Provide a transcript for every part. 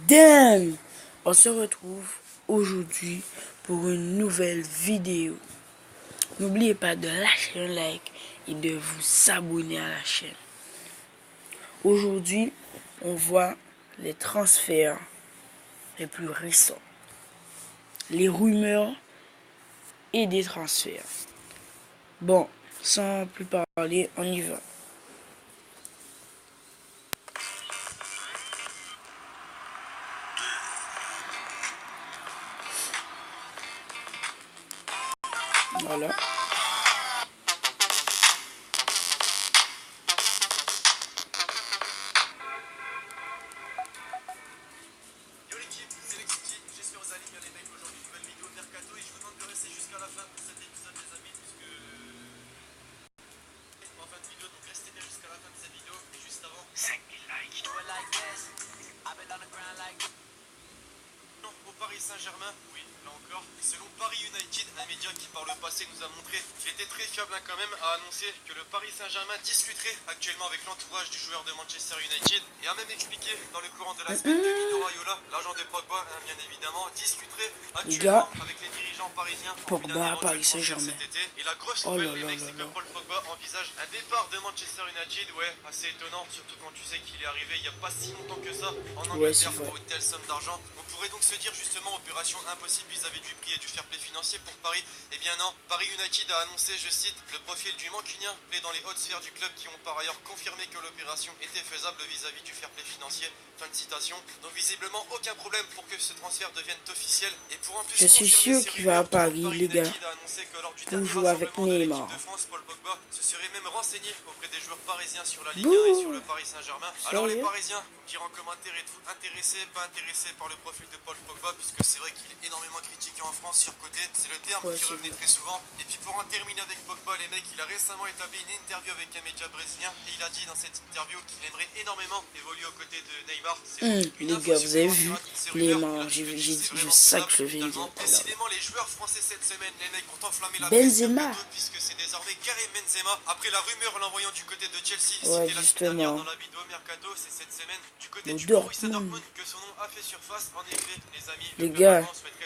Damn! On se retrouve aujourd'hui pour une nouvelle vidéo. N'oubliez pas de lâcher un like et de vous abonner à la chaîne. Aujourd'hui, on voit les transferts les plus récents, les rumeurs et des transferts. Bon, sans plus parler, on y va. Voilà. Yo l'équipe, c'est Lexity, j'espère que vous allez bien les mecs. Aujourd'hui nouvelle vidéo Mercato et je vous demande de rester jusqu'à la fin de cet épisode les amis puisque en fin de vidéo, donc restez bien jusqu'à la fin de cette vidéo et juste avant 5000 likes. Au Paris Saint-Germain, oui, là encore. Et selon Paris United, un média qui par le passé nous a montré qu'il était très fiable quand même, a annoncé que le Paris Saint-Germain discuterait actuellement avec l'entourage du joueur de Manchester United et a même expliqué dans le courant de la semaine que Mino Raiola, l'agent de Pogba, bien évidemment, discuterait actuellement avec les dirigeants parisiens pour Pogba, Paris Saint-Germain. cet été. Et la grosse nouvelle, les mecs, c'est que Paul Pogba envisage un départ de Manchester United. Ouais, assez étonnant, surtout quand tu sais qu'il est arrivé il n'y a pas si longtemps que ça en Angleterre pour une telle somme d'argent. On pourrait donc se dire justement opération impossible vis-à-vis du prix et du fair play financier pour Paris. Eh bien non, Paris United a annoncé, je cite, le profil du mancunien plaît dans les hautes sphères du club qui ont par ailleurs confirmé que l'opération était faisable vis-à-vis du fair play financier. Fin de citation. Donc visiblement aucun problème pour que ce transfert devienne officiel. Et pour en plus, je suis sûr qu'il va à Paris, les gars. Pour jouer avec Neymar. Paul Pogba se serait même renseigné auprès des joueurs parisiens sur la Ligue 1 et sur le Paris Saint-Germain. Alors les Parisiens, vous direz en commentaire, êtes-vous intéressés, pas intéressés par le profil de Paul Pogba, puisque c'est vrai qu'il est énormément critiqué en France, surcoté, c'est le terme qui revenait très souvent. Et puis pour en terminer avec Pogba, les mecs, il a récemment établi une interview avec un média brésilien et il a dit dans cette interview qu'il aimerait énormément évoluer aux côtés de Neymar. Les gars, vous avez vu Neymar, je sais que je vais dire. Décidément, les joueurs français cette semaine, les mecs ont enflammé la Benzema, puisque c'est désormais Karim Benzema. Après la rumeur l'envoyant du côté de Chelsea, ouais, c'était la semaine dernière dans la vidéo Mercato, c'est cette semaine du côté du Borussia Dortmund que son nom a fait surface. En effet, les amis, les gars,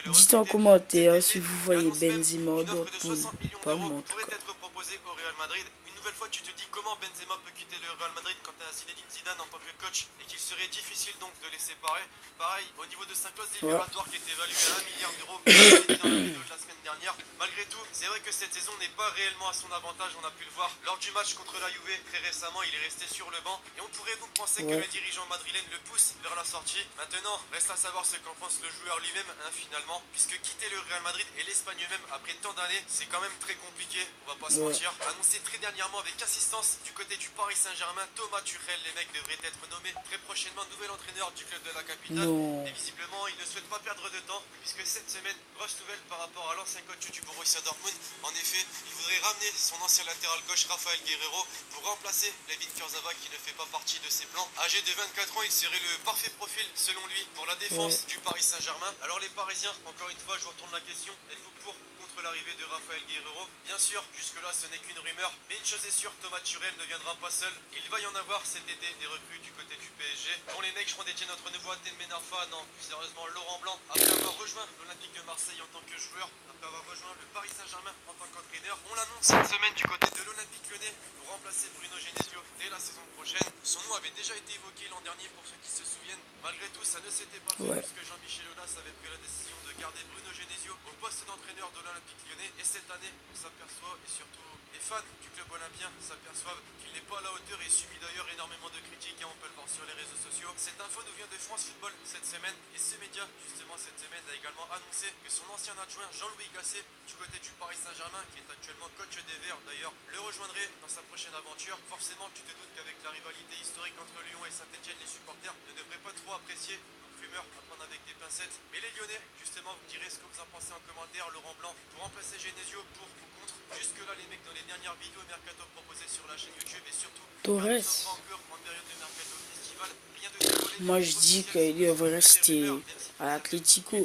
dites en commentaire si vous voyez Benzema au Dortmund, pas moi. pourrait être proposé au Real Madrid. Une nouvelle fois, tu te dis comment Benzema peut quitter le Real Madrid quand tu as Zinedine Zidane en tant que coach et qu'il serait difficile donc de les séparer. Pareil, au niveau de sa clause libératoire qui est évaluée à 1 milliard d'euros, comme je l'ai dit dans la vidéo de la semaine dernière. Malgré tout, c'est vrai que cette saison n'est pas réellement à son avantage, on a pu le voir lors du match contre la Juve très récemment, il est resté sur le banc et on pourrait donc penser que le dirigeant madrilène le pousse vers la sortie. Maintenant, reste à savoir ce qu'en pense le joueur lui-même finalement, puisque quitter le Real Madrid et l'Espagne même après tant d'années, c'est quand même très compliqué, on va pas se mentir. Annoncé très dernièrement avec assistance du côté du Paris Saint-Germain, Thomas Tuchel, les mecs devraient être nommés très prochainement nouvel entraîneur du club de la capitale. Et visiblement, il ne souhaite pas perdre de temps, puisque cette semaine, grosse nouvelle par rapport à l'ancien coach du Borussia Dortmund. En effet, il voudrait ramener son ancien latéral gauche Rafael Guerreiro pour remplacer Levin Kurzawa qui ne fait pas partie de ses plans. Âgé de 24 ans, il serait le parfait profil selon lui pour la défense du Paris Saint-Germain. Alors les Parisiens, encore une fois, je vous retourne la question, êtes-vous pour ou contre l'arrivée de Rafael Guerreiro? Bien sûr, jusque-là ce n'est qu'une rumeur, mais une chose est sûre, Thomas Tuchel ne viendra pas seul. Il va y en avoir cet été des recrues du côté du PSG. Bon les mecs, je crois détiens notre nouveau Athènes Benarfa, non, plus sérieusement Laurent Blanc, après avoir rejoint l'Olympique de Marseille en tant que joueur, après avoir rejoint le Paris Saint-Germain en tant qu'entraîneur, on l'annonce cette semaine du côté de l'Olympique Lyonnais pour remplacer Bruno Genesio dès la saison prochaine. Son nom avait déjà été évoqué l'an dernier pour ceux qui se souviennent. Malgré tout, ça ne s'était pas fait puisque Jean-Michel Aulas avait pris la décision de garder Bruno Genesio au poste d'entraîneur de l'Olympique Lyonnais. Et cette année, on s'aperçoit, et surtout les fans du club olympien s'aperçoivent qu'il n'est pas à la hauteur et subit d'ailleurs énormément de critiques, on peut le voir sur les réseaux sociaux. Cette info nous vient de France Football cette semaine et ce média, justement cette semaine, a également annoncé que son ancien adjoint Jean-Louis Gasset, du côté du Paris Saint-Germain, qui est actuellement coach des Verts d'ailleurs, le rejoindrait dans sa prochaine aventure. Forcément, tu te doutes qu'avec la rivalité historique entre Lyon et Saint-Etienne, les supporters ne devraient pas trop apprécier. Rumeur à prendre avec des pincettes. Mais les Lyonnais, justement, vous direz ce que vous en pensez en commentaire. Laurent Blanc pour remplacer Genesio, pour ou contre. Jusque là, les mecs, dans les dernières vidéos Mercato proposées sur la chaîne YouTube et surtout Torres. en période de Mercato estival, rien de Moi je dis qu'il devrait rester à l'Atlético.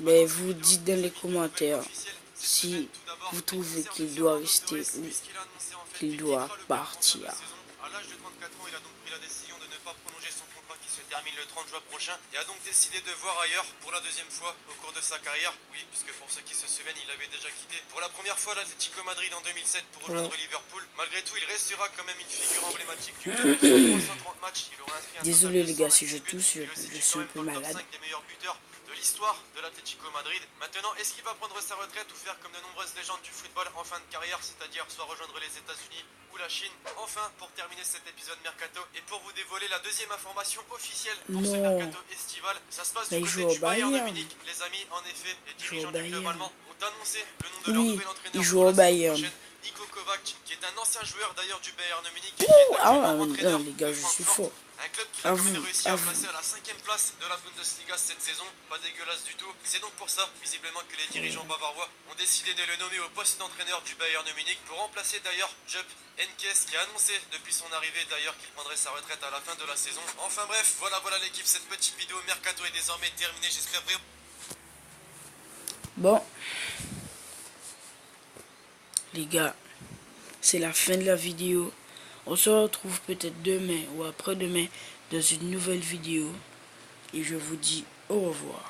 Mais vous dites dans les commentaires si vous trouvez qu'il doit rester ou qu'il doit partir. à l'âge de 34 ans, il a donc pris la décision de ne pas prolonger son contrat qui se termine. termine le 30 juin prochain et a donc décidé de voir ailleurs pour la deuxième fois au cours de sa carrière. Oui, puisque pour ceux qui se souviennent, il avait déjà quitté pour la première fois l'Atlético Madrid en 2007 pour rejoindre Liverpool. Malgré tout, il restera quand même une figure emblématique du club. Sur 330 matchs, il aura inscrit un Désolé les total gars de si je 126 buts. tousse, Il est je aussi suis quand un même peu dans le top malade. 5 des meilleurs buteurs de l'histoire de l'Atlético Madrid. Maintenant, est-ce qu'il va prendre sa retraite ou faire comme de nombreuses légendes du football en fin de carrière, c'est-à-dire soit rejoindre les États-Unis ou la Chine? Enfin, pour terminer cet épisode Mercato et pour vous dévoiler la deuxième information officielle pour ce Mercato estival, ça se passe Mais du il côté joue au du Bayern de Bayern. Munich. Les amis, en effet, les Il joue au dirigeants du club Bayern. allemand ont annoncé le nom de leur Oui, nouvel entraîneur il joue pour au la saison Bayern. prochaine, Niko Kovac, qui est un ancien joueur d'ailleurs du Bayern de Munich et qui est Ah actuellement ouais, entraîneur les gars, de je suis Francfort. fort. Un club qui a quand même réussi à placer à la 5e place de la Bundesliga cette saison, pas dégueulasse du tout. C'est donc pour ça, visiblement, que les dirigeants bavarois ont décidé de le nommer au poste d'entraîneur du Bayern de Munich pour remplacer d'ailleurs Jupp Heynckes, qui a annoncé depuis son arrivée d'ailleurs qu'il prendrait sa retraite à la fin de la saison. Enfin bref, voilà l'équipe, cette petite vidéo Mercato est désormais terminée, j'espère vraiment... Bon, les gars, c'est la fin de la vidéo. On se retrouve peut-être demain ou après-demain dans une nouvelle vidéo. Et je vous dis au revoir.